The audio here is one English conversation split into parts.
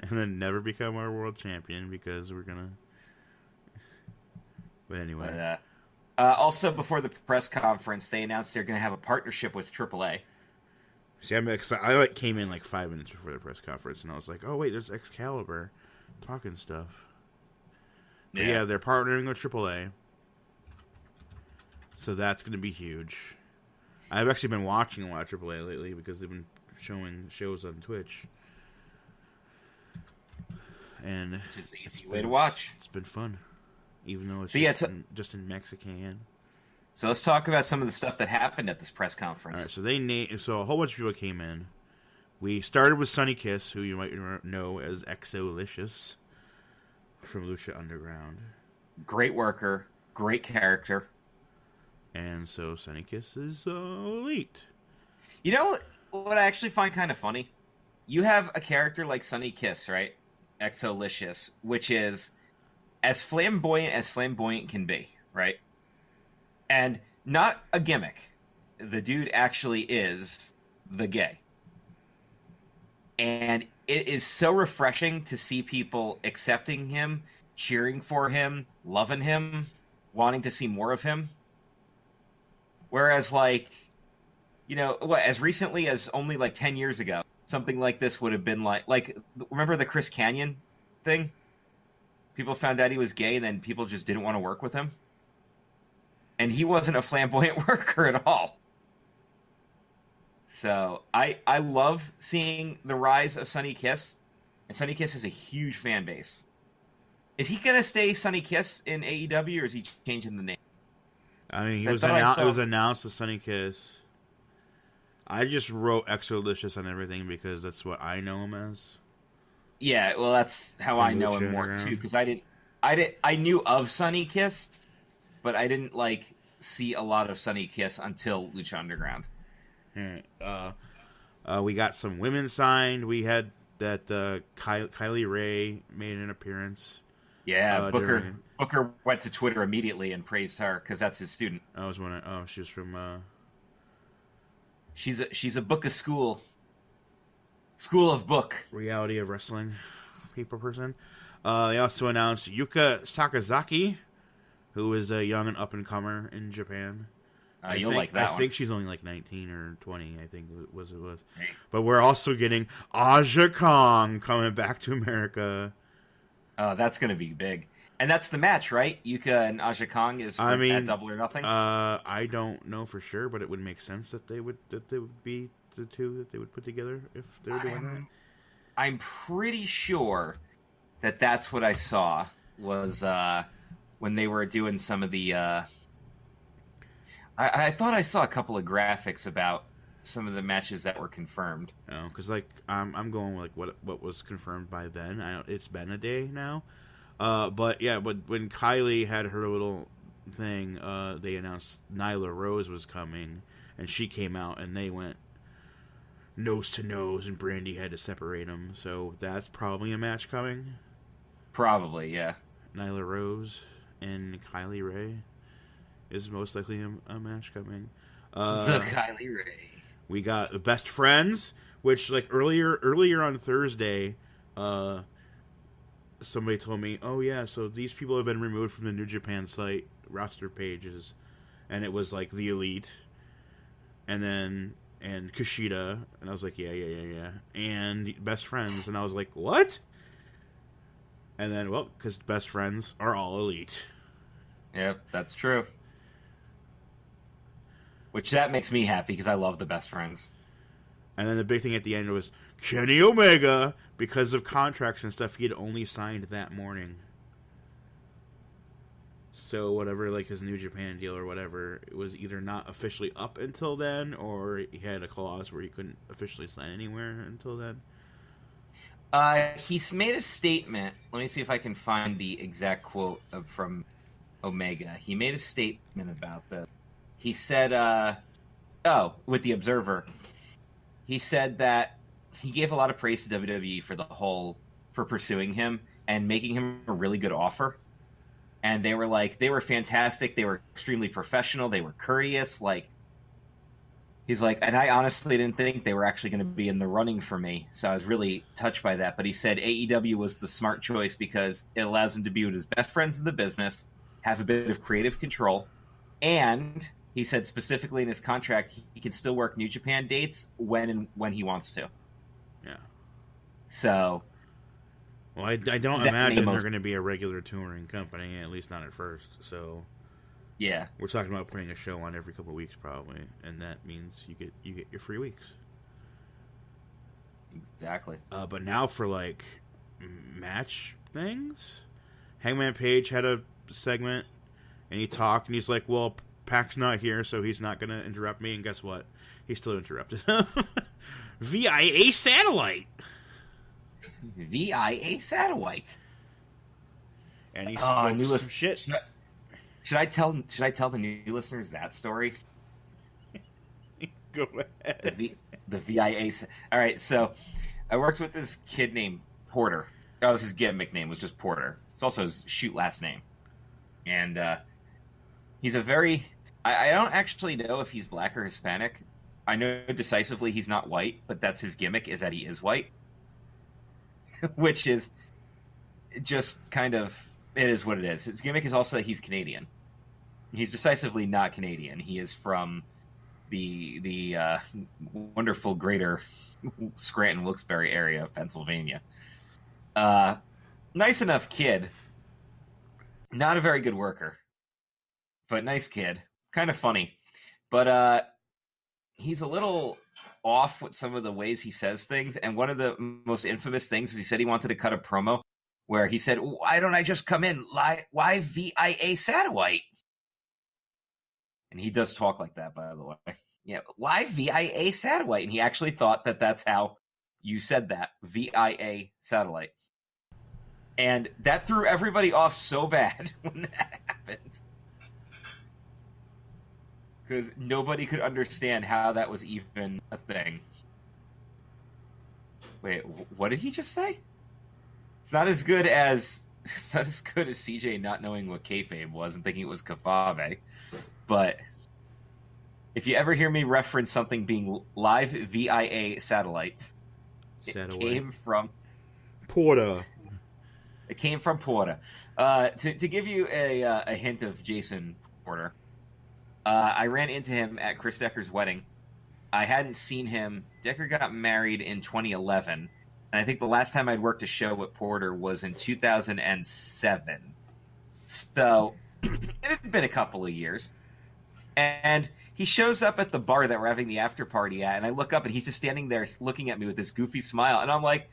and then never become our world champion because we're gonna. But anyway. Also, before the press conference, they announced they're going to have a partnership with AAA. See, I came in like 5 minutes before the press conference, and I was like, "Oh wait, there's Excalibur talking stuff." But yeah, they're partnering with AAA, so that's going to be huge. I've actually been watching a lot of AAA lately because they've been showing shows on Twitch, and which is the easy way to watch. It's been fun, even though it's just in Mexican. So let's talk about some of the stuff that happened at this press conference. All right, so a whole bunch of people came in. We started with Sunny Kiss, who you might know as Exolicious from Lucha Underground. Great worker, great character. And so Sunny Kiss is elite. You know what I actually find kind of funny? You have a character like Sunny Kiss, right? Exolicious, which is as flamboyant can be, right? And not a gimmick. The dude actually is the gay. And it is so refreshing to see people accepting him, cheering for him, loving him, wanting to see more of him. Whereas, as recently as only 10 years ago, something like this would have been like, remember the Chris Kanyon thing? People found out he was gay and then people just didn't want to work with him. And he wasn't a flamboyant worker at all. So I love seeing the rise of Sunny Kiss. And Sunny Kiss has a huge fan base. Is he going to stay Sunny Kiss in AEW, or is he changing the name? I mean, it was announced as Sunny Kiss. I just wrote Exolicious on everything because that's what I know him as. Yeah, well, that's how I know him more too. Because I knew of Sunny Kiss, but I didn't see a lot of Sunny Kiss until Lucha Underground. We got some women signed. We had that Kylie Ray made an appearance. Yeah, Booker went to Twitter immediately and praised her because that's his student. She was from. She's a book of school of book. Reality of wrestling people person. They also announced Yuka Sakazaki, who is a young and up and comer in Japan. I think she's only 19 or 20. I think it was. Hey. But we're also getting Aja Kong coming back to America. Oh, that's going to be big. And that's the match, right? Yuka and Aja Kong is at Double or Nothing? I don't know for sure, but it would make sense that they would be the two that they would put together if they were doing that. I'm pretty sure that that's what I saw was when they were doing some of the... I thought I saw a couple of graphics about some of the matches that were confirmed. Oh, because I'm going with what was confirmed by then. It's been a day now. But when Kylie had her little thing, they announced Nyla Rose was coming, and she came out, and they went nose to nose, and Brandy had to separate them. So that's probably a match coming. Probably, yeah. Nyla Rose and Kylie Ray is most likely a match coming. The Kylie Ray. We got the Best Friends, which earlier on Thursday, somebody told me, oh yeah, so these people have been removed from the New Japan site roster pages, and it was the Elite, and Kushida, and I was like, yeah, and Best Friends, and I was like, what? And then, because Best Friends are all Elite. Yep, that's true. Which that makes me happy because I love the Best Friends. And then the big thing at the end was Kenny Omega, because of contracts and stuff, he had only signed that morning. So whatever, his New Japan deal or whatever, it was either not officially up until then, or he had a clause where he couldn't officially sign anywhere until then. He's made a statement. Let me see if I can find the exact quote from Omega. He made a statement about this. He said, with the Observer, he said that he gave a lot of praise to WWE for pursuing him and making him a really good offer. And they were fantastic. They were extremely professional. They were courteous. He's like, and I honestly didn't think they were actually going to be in the running for me, so I was really touched by that. But he said AEW was the smart choice because it allows him to be with his best friends in the business, have a bit of creative control, and he said specifically in his contract he can still work New Japan dates when he wants to. Yeah. So, well, I don't imagine they're going to be a regular touring company, at least not at first. So, yeah, we're talking about putting a show on every couple of weeks probably, and that means you get your free weeks. Exactly. But now for like match things, Hangman Page had a segment, and he talked, and he's like, "Well, Pac's not here, so he's not going to interrupt me." And guess what? He still interrupted him. VIA satellite. VIA satellite. And he spoke some shit. Should I tell the new listeners that story? Go ahead. The VIA. All right, so I worked with this kid named Porter. That was his gimmick name, was just Porter. It's also his shoot last name. And he's a very... I don't actually know if he's black or Hispanic. I know decisively he's not white, but that's his gimmick, is that he is white. Which is just kind of... It is what it is. His gimmick is also that he's Canadian. He's decisively not Canadian. He is from the wonderful greater Scranton-Wilkes-Barre area of Pennsylvania. Nice enough kid. Not a very good worker. But nice kid. Kind of funny. But he's a little off with some of the ways he says things. And one of the most infamous things is he said he wanted to cut a promo where he said, "Why don't I just come in? Why VIA satellite?" And he does talk like that, by the way. Yeah, why VIA satellite? And he actually thought that that's how you said that, VIA satellite. And that threw everybody off so bad when that happened. Because nobody could understand how that was even a thing. Wait, what did he just say? It's not as good as CJ not knowing what kayfabe was and thinking it was Kayfabe. But if you ever hear me reference something being live VIA satellite, it came from Porter. It came from Porter. To give you a hint of Jason Porter, I ran into him at Chris Decker's wedding. I hadn't seen him. Decker got married in 2011, and I think the last time I'd worked a show with Porter was in 2007. So it had been a couple of years. And he shows up at the bar that we're having the after party at, and I look up, and he's just standing there looking at me with this goofy smile, and I'm like,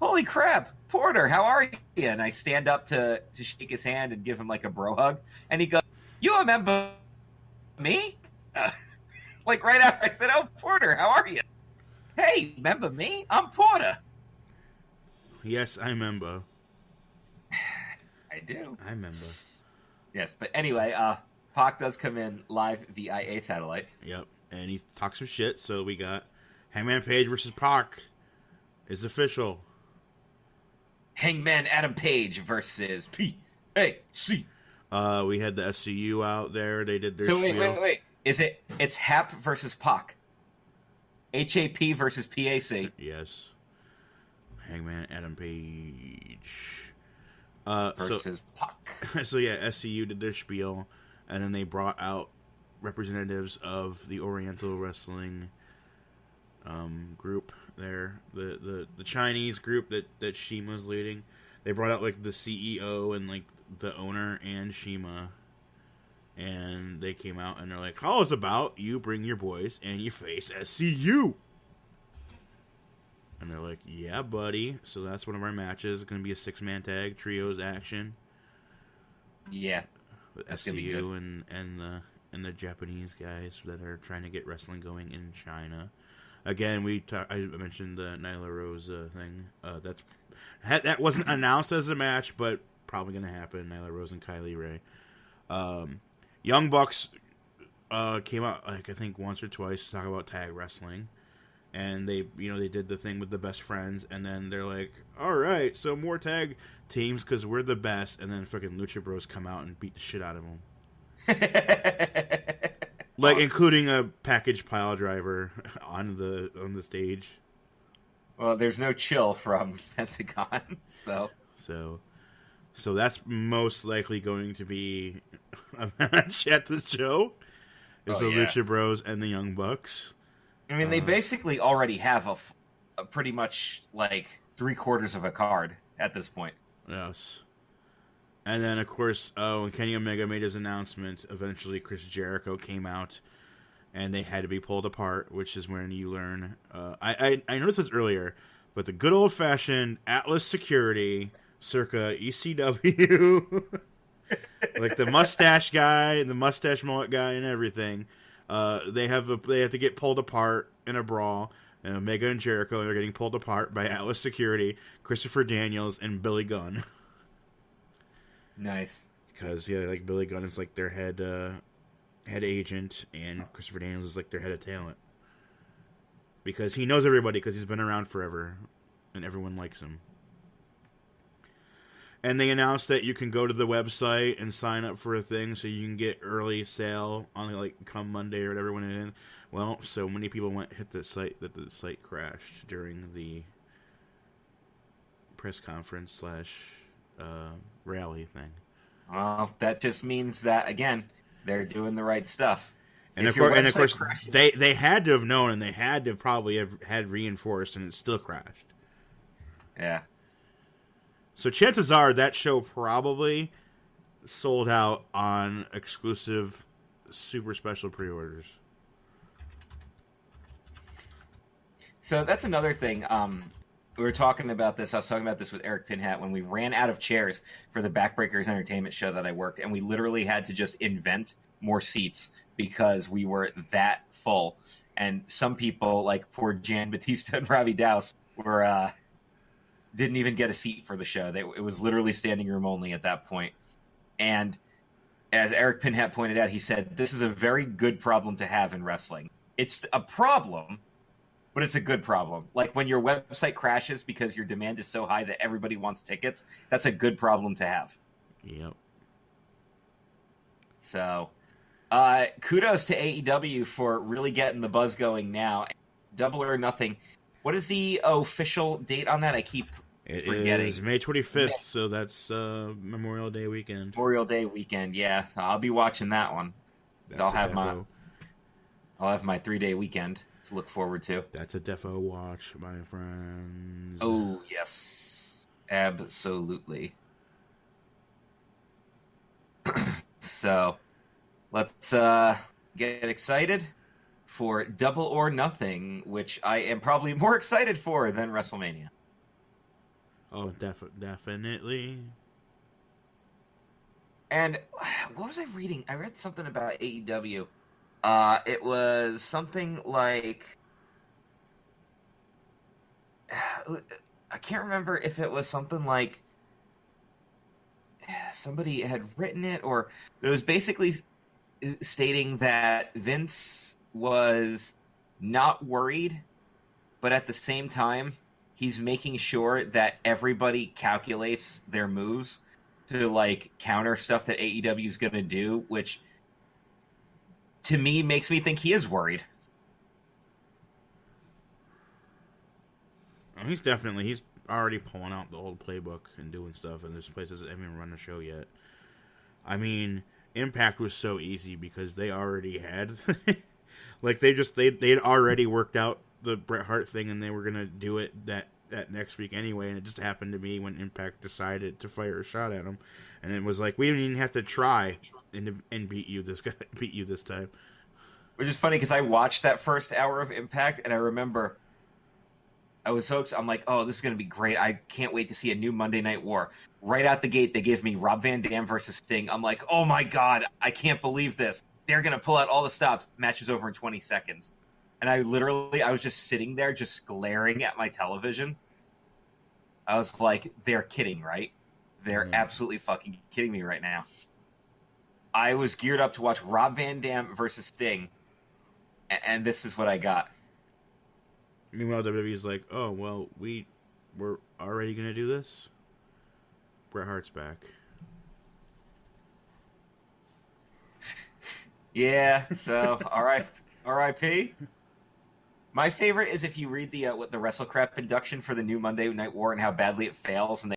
"Holy crap, Porter, how are you?" And I stand up to shake his hand and give him like a bro hug, and he goes, "You remember me?" Like right after I said, "Oh, Porter, how are you?" "Hey, remember me? I'm Porter." Yes, I remember. I do. I remember. Yes, but anyway, Pac does come in live VIA satellite. Yep, and he talks some shit, so we got Hangman Page versus Pac is official. Hangman Adam Page versus PAC. We had the SCU out there. They did their So spiel. wait. It's HAP versus Pac. HAP versus PAC. Yes. Hangman Adam Page. Versus Pac. So yeah, SCU did their spiel, and then they brought out representatives of the Oriental Wrestling group there, the Chinese group that Shima's leading. They brought out like the CEO and like the owner and Shima, and they came out and they're like, "How it's about you bring your boys and you face SCU." And they're like, "Yeah, buddy." So that's one of our matches. It's going to be a 6-man tag, trios action. Yeah, with SCU and the Japanese guys that are trying to get wrestling going in China. Again, I mentioned the Nyla Rose thing. That wasn't announced as a match, but probably going to happen. Nyla Rose and Kylie Ray. Young Bucks came out like I think once or twice to talk about tag wrestling, and they did the thing with the best friends, and then they're like, "All right, so more tag teams because we're the best," and then fucking Lucha Bros come out and beat the shit out of them. like awesome. including a package pile driver on the stage. Well, there's no chill from Pentagon, so So that's most likely going to be a match at the show. Is oh the yeah. Lucha Bros and the Young Bucks. I mean, they basically already have a pretty much like 3/4 of a card at this point. Yes. And then, of course, when Kenny Omega made his announcement, eventually Chris Jericho came out, and they had to be pulled apart, which is when you learn... I noticed this earlier, but the good old-fashioned Atlas Security, circa ECW, like the mustache guy, the mustache mullet guy, and everything, they have to get pulled apart in a brawl, and Omega and Jericho are getting pulled apart by Atlas Security, Christopher Daniels, and Billy Gunn. Nice. Because like Billy Gunn is like their head agent, and Christopher Daniels is like their head of talent. Because he knows everybody, because he's been around forever, and everyone likes him. And they announced that you can go to the website and sign up for a thing, so you can get early sale on like come Monday or whatever when it is. Well, so many people hit the site that the site crashed during the press conference / rally thing. Well, that just means that again, they're doing the right stuff. And of course, they had to have known, and they had to probably have had reinforced, and it still crashed. Yeah. So chances are that show probably sold out on exclusive, super special pre-orders. So that's another thing. We were talking about this. I was talking about this with Eric Pinhat when we ran out of chairs for the Backbreakers Entertainment show that I worked, and we literally had to just invent more seats because we were that full. And some people, like poor Jan Batista and Robbie Douse, were didn't even get a seat for the show. It was literally standing room only at that point. And as Eric Pinhat pointed out, he said, this is a very good problem to have in wrestling. It's a problem, but it's a good problem. Like when your website crashes because your demand is so high that everybody wants tickets, that's a good problem to have. Yep. So, kudos to AEW for really getting the buzz going now. Double or Nothing. What is the official date on that? I keep forgetting. It is May 25th, so that's Memorial Day weekend. Memorial Day weekend, yeah. I'll be watching that one. I'll have my 3-day weekend to look forward to. That's a defo watch, my friends. Oh, yes. Absolutely. So, let's get excited for Double or Nothing, which I am probably more excited for than WrestleMania. Oh, definitely. And what was I reading? I read something about AEW. It was something like... I can't remember if it was something like... Somebody had written it, or it was basically stating that Vince was not worried, but at the same time, he's making sure that everybody calculates their moves to like counter stuff that AEW is going to do, which to me makes me think he is worried. Oh, he's already pulling out the old playbook and doing stuff, and this place doesn't even run a show yet. I mean, Impact was so easy because they already had like they'd already worked out the Bret Hart thing, and they were gonna do it that next week anyway, and it just happened to be when Impact decided to fire a shot at him, and it was like, we didn't even have to try and beat you this time. Which is funny because I watched that first hour of Impact, and I remember I was so excited. I'm like, oh, this is going to be great. I can't wait to see a new Monday Night War. Right out the gate, they give me Rob Van Dam versus Sting. I'm like, oh my God, I can't believe this. They're going to pull out all the stops. Match is over in 20 seconds. And I was just sitting there just glaring at my television. I was like, they're kidding, right? They're absolutely fucking kidding me right now. I was geared up to watch Rob Van Dam versus Sting, and this is what I got. Meanwhile, WWE's like, oh, well, we're already going to do this? Bret Hart's back. Yeah. So, R.I.P. My favorite is if you read the what the WrestleCrap induction for the new Monday Night War and how badly it fails, and